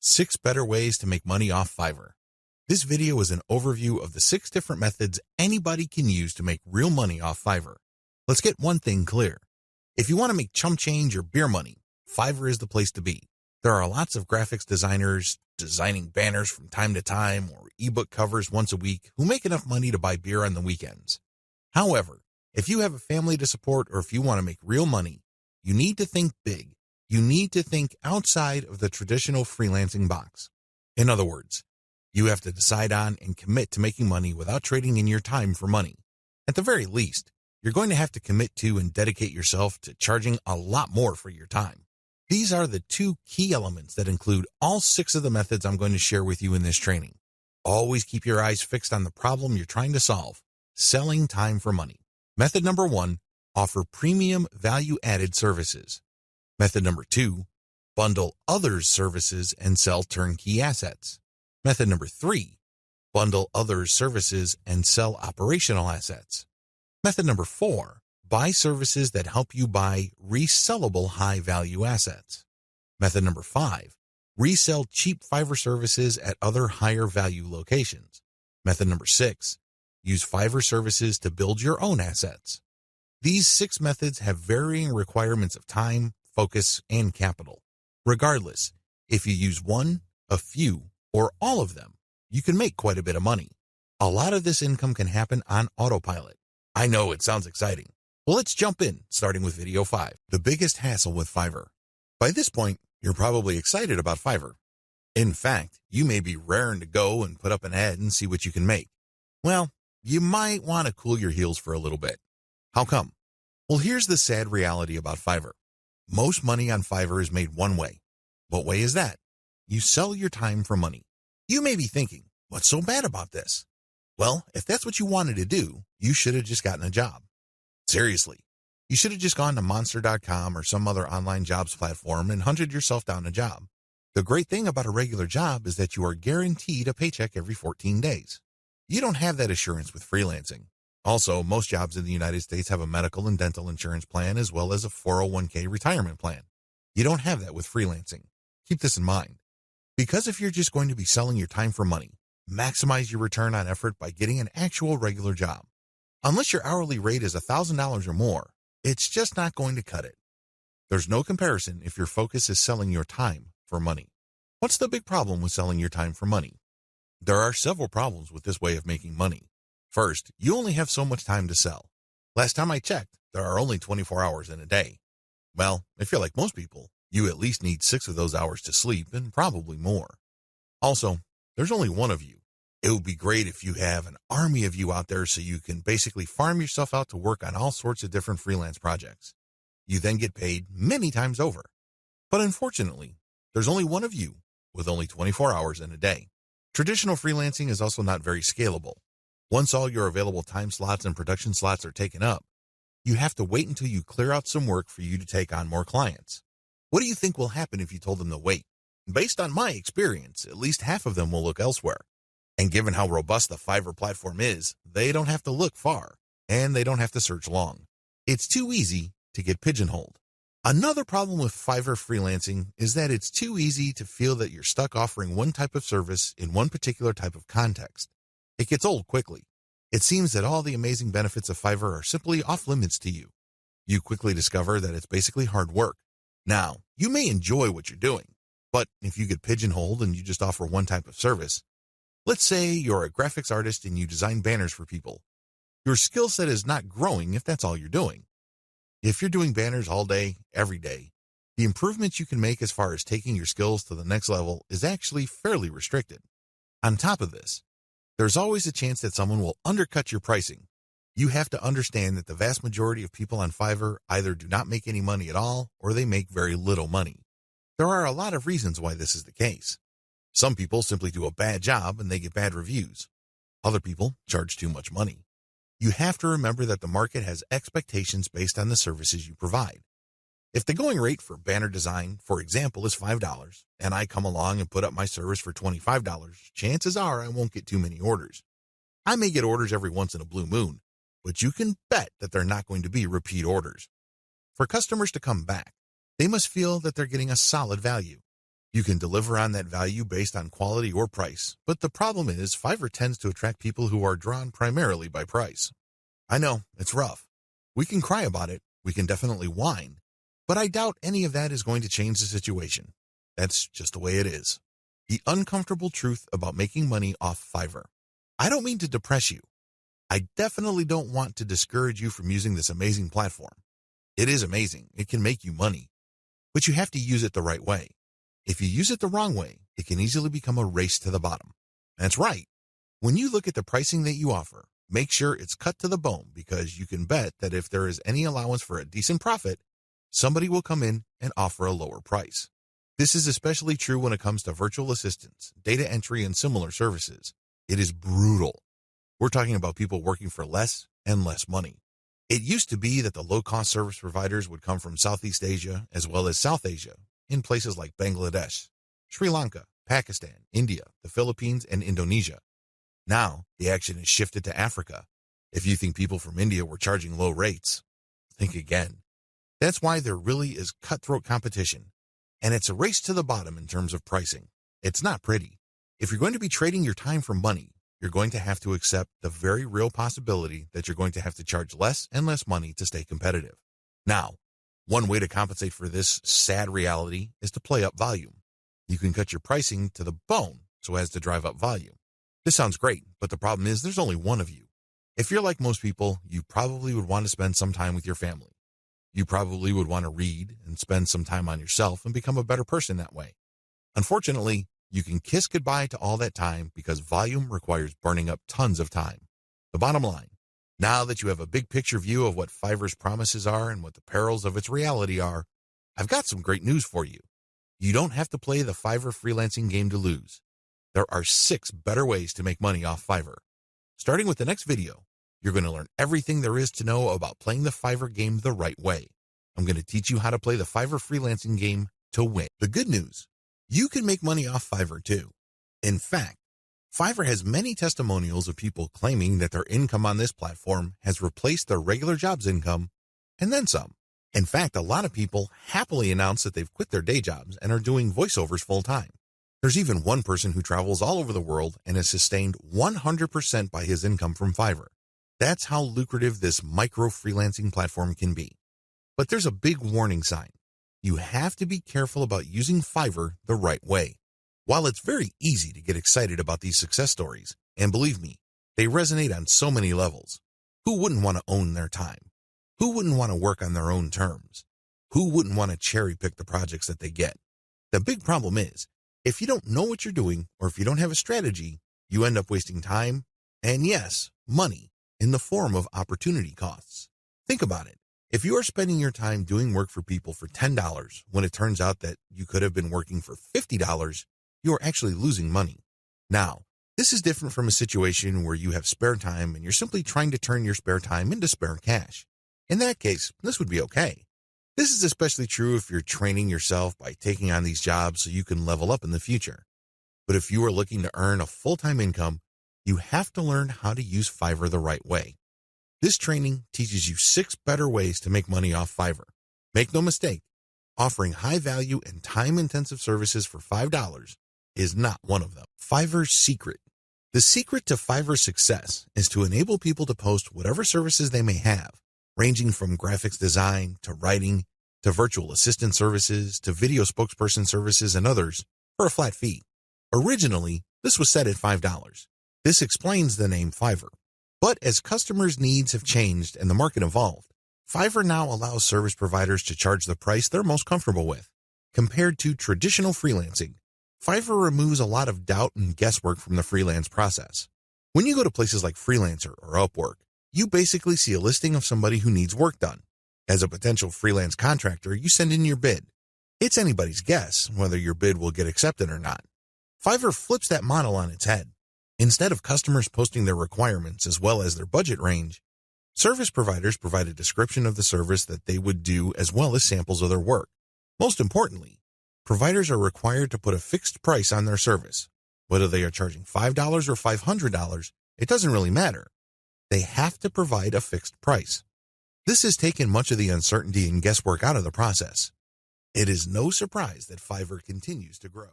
6 Better Ways to Make Money Off Fiverr. This video is an overview of the 6 different methods anybody can use to make real money off Fiverr. Let's get one thing clear. If you want to make chump change or beer money, Fiverr is the place to be. There are lots of graphics designers designing banners from time to time or ebook covers once a week who make enough money to buy beer on the weekends. However, if you have a family to support or if you want to make real money, you need to think big. You need to think outside of the traditional freelancing box. In other words, you have to decide on and commit to making money without trading in your time for money. At the very least, you're going to have to commit to and dedicate yourself to charging a lot more for your time. These are the 2 key elements that include all 6 of the methods I'm going to share with you in this training. Always keep your eyes fixed on the problem you're trying to solve, selling time for money. Method number 1, offer premium value-added services. Method number 2, bundle others' services and sell turnkey assets. Method number 3, bundle others' services and sell operational assets. Method number 4, buy services that help you buy resellable high-value assets. Method number 5, resell cheap Fiverr services at other higher-value locations. Method number 6, use Fiverr services to build your own assets. These 6 methods have varying requirements of time, focus, and capital. Regardless, if you use one, a few, or all of them, you can make quite a bit of money. A lot of this income can happen on autopilot. I know it sounds exciting. Well, let's jump in, starting with video 5, the biggest hassle with Fiverr. By this point, you're probably excited about Fiverr. In fact, you may be raring to go and put up an ad and see what you can make. Well, you might want to cool your heels for a little bit. How come? Well, here's the sad reality about Fiverr. Most money on Fiverr is made one way. What way is that? You sell your time for money. You may be thinking, what's so bad about this? Well, if that's what you wanted to do, you should have just gotten a job. Seriously, you should have just gone to monster.com or some other online jobs platform and hunted yourself down a job. The great thing about a regular job is that you are guaranteed a paycheck every 14 days. You don't have that assurance with freelancing. Also, most jobs in the United States have a medical and dental insurance plan as well as a 401k retirement plan. You don't have that with freelancing. Keep this in mind. Because if you're just going to be selling your time for money, maximize your return on effort by getting an actual regular job. Unless your hourly rate is $1,000 or more, it's just not going to cut it. There's no comparison if your focus is selling your time for money. What's the big problem with selling your time for money? There are several problems with this way of making money. First, you only have so much time to sell. Last time I checked, there are only 24 hours in a day. Well, if you're like most people, you at least need 6 of those hours to sleep and probably more. Also, there's only one of you. It would be great if you have an army of you out there so you can basically farm yourself out to work on all sorts of different freelance projects. You then get paid many times over. But unfortunately, there's only one of you with only 24 hours in a day. Traditional freelancing is also not very scalable. Once all your available time slots and production slots are taken up, you have to wait until you clear out some work for you to take on more clients. What do you think will happen if you told them to wait? Based on my experience, at least half of them will look elsewhere. And given how robust the Fiverr platform is, they don't have to look far, and they don't have to search long. It's too easy to get pigeonholed. Another problem with Fiverr freelancing is that it's too easy to feel that you're stuck offering one type of service in one particular type of context. It gets old quickly. It seems that all the amazing benefits of Fiverr are simply off limits to you. You quickly discover that it's basically hard work. Now, you may enjoy what you're doing, but if you get pigeonholed and you just offer one type of service, let's say you're a graphics artist and you design banners for people. Your skill set is not growing if that's all you're doing. If you're doing banners all day, every day, the improvements you can make as far as taking your skills to the next level is actually fairly restricted. On top of this, there's always a chance that someone will undercut your pricing. You have to understand that the vast majority of people on Fiverr either do not make any money at all or they make very little money. There are a lot of reasons why this is the case. Some people simply do a bad job and they get bad reviews. Other people charge too much money. You have to remember that the market has expectations based on the services you provide. If the going rate for banner design, for example, is $5, and I come along and put up my service for $25, chances are I won't get too many orders. I may get orders every once in a blue moon, but you can bet that they're not going to be repeat orders. For customers to come back, they must feel that they're getting a solid value. You can deliver on that value based on quality or price, but the problem is Fiverr tends to attract people who are drawn primarily by price. I know, it's rough. We can cry about it, we can definitely whine, but I doubt any of that is going to change the situation. That's just the way it is. The uncomfortable truth about making money off Fiverr. I don't mean to depress you. I definitely don't want to discourage you from using this amazing platform. It is amazing, it can make you money, but you have to use it the right way. If you use it the wrong way, it can easily become a race to the bottom. That's right. When you look at the pricing that you offer, make sure it's cut to the bone because you can bet that if there is any allowance for a decent profit, somebody will come in and offer a lower price. This is especially true when it comes to virtual assistants, data entry, and similar services. It is brutal. We're talking about people working for less and less money. It used to be that the low-cost service providers would come from Southeast Asia as well as South Asia, in places like Bangladesh, Sri Lanka, Pakistan, India, the Philippines, and Indonesia. Now, the action has shifted to Africa. If you think people from India were charging low rates, think again. That's why there really is cutthroat competition, and it's a race to the bottom in terms of pricing. It's not pretty. If you're going to be trading your time for money, you're going to have to accept the very real possibility that you're going to have to charge less and less money to stay competitive. Now, one way to compensate for this sad reality is to play up volume. You can cut your pricing to the bone so as to drive up volume. This sounds great, but the problem is there's only one of you. If you're like most people, you probably would want to spend some time with your family. You probably would want to read and spend some time on yourself and become a better person that way. Unfortunately, you can kiss goodbye to all that time because volume requires burning up tons of time. The bottom line, now that you have a big picture view of what Fiverr's promises are and what the perils of its reality are, I've got some great news for you. You don't have to play the Fiverr freelancing game to lose. There are 6 better ways to make money off Fiverr. Starting with the next video, you're going to learn everything there is to know about playing the Fiverr game the right way. I'm going to teach you how to play the Fiverr freelancing game to win. The good news, you can make money off Fiverr too. In fact, Fiverr has many testimonials of people claiming that their income on this platform has replaced their regular job's income and then some. In fact, a lot of people happily announce that they've quit their day jobs and are doing voiceovers full time. There's even one person who travels all over the world and is sustained 100% by his income from Fiverr. That's how lucrative this micro freelancing platform can be. But there's a big warning sign. You have to be careful about using Fiverr the right way. While it's very easy to get excited about these success stories, and believe me, they resonate on so many levels. Who wouldn't want to own their time? Who wouldn't want to work on their own terms? Who wouldn't want to cherry pick the projects that they get? The big problem is, if you don't know what you're doing, or if you don't have a strategy, you end up wasting time, and yes, money, in the form of opportunity costs. Think about it. If you are spending your time doing work for people for $10 when it turns out that you could have been working for $50, you are actually losing money. Now, this is different from a situation where you have spare time and you're simply trying to turn your spare time into spare cash. In that case, this would be okay. This is especially true if you're training yourself by taking on these jobs so you can level up in the future. But if you are looking to earn a full-time income, you have to learn how to use Fiverr the right way. This training teaches you 6 better ways to make money off Fiverr. Make no mistake, offering high-value and time-intensive services for $5 is not one of them. Fiverr's secret. The secret to Fiverr's success is to enable people to post whatever services they may have, ranging from graphics design to writing to virtual assistant services to video spokesperson services and others for a flat fee. Originally, this was set at $5. This explains the name Fiverr. But as customers' needs have changed and the market evolved, Fiverr now allows service providers to charge the price they're most comfortable with. Compared to traditional freelancing, Fiverr removes a lot of doubt and guesswork from the freelance process. When you go to places like Freelancer or Upwork, you basically see a listing of somebody who needs work done. As a potential freelance contractor, you send in your bid. It's anybody's guess whether your bid will get accepted or not. Fiverr flips that model on its head. Instead of customers posting their requirements as well as their budget range, service providers provide a description of the service that they would do as well as samples of their work. Most importantly, providers are required to put a fixed price on their service. Whether they are charging $5 or $500, it doesn't really matter. They have to provide a fixed price. This has taken much of the uncertainty and guesswork out of the process. It is no surprise that Fiverr continues to grow.